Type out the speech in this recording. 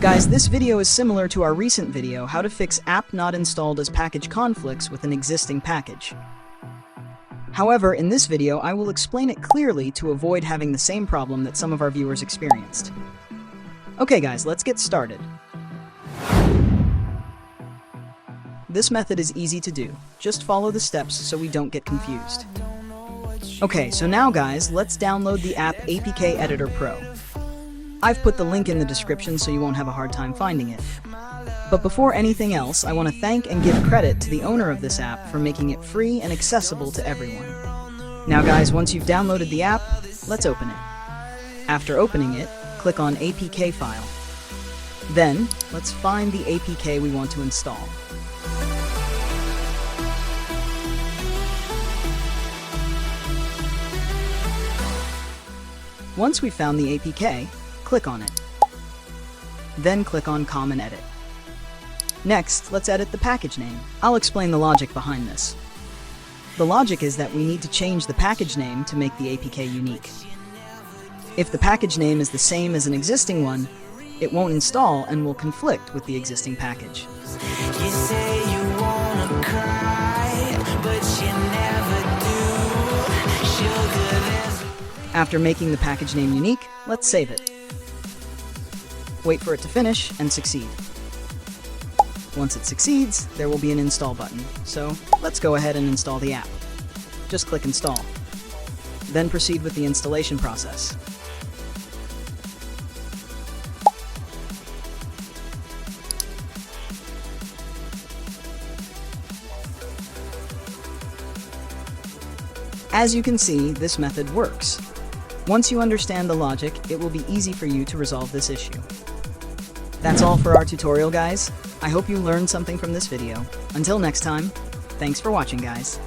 Guys, this video is similar to our recent video, how to fix app not installed as package conflicts with an existing package. However, in this video, I will explain it clearly to avoid having the same problem that some of our viewers experienced. Okay guys, let's get started. This method is easy to do. Just follow the steps so we don't get confused. Okay, so now guys, let's download the app APK Editor Pro. I've put the link in the description so you won't have a hard time finding it. But before anything else, I want to thank and give credit to the owner of this app for making it free and accessible to everyone. Now guys, once you've downloaded the app, let's open it. After opening it, click on APK File. Then, let's find the APK we want to install. Once we've found the APK, click on it. Then click on Common Edit. Next, let's edit the package name. I'll explain the logic behind this. The logic is that we need to change the package name to make the APK unique. If the package name is the same as an existing one, it won't install and will conflict with the existing package. You say you wanna cry, but you never do. Sugar, there's... After making the package name unique, let's save it. Wait for it to finish and succeed. Once it succeeds, there will be an install button. So let's go ahead and install the app. Just click Install. Then proceed with the installation process. As you can see, this method works. Once you understand the logic, it will be easy for you to resolve this issue. That's all for our tutorial, guys. I hope you learned something from this video. Until next time, thanks for watching, guys.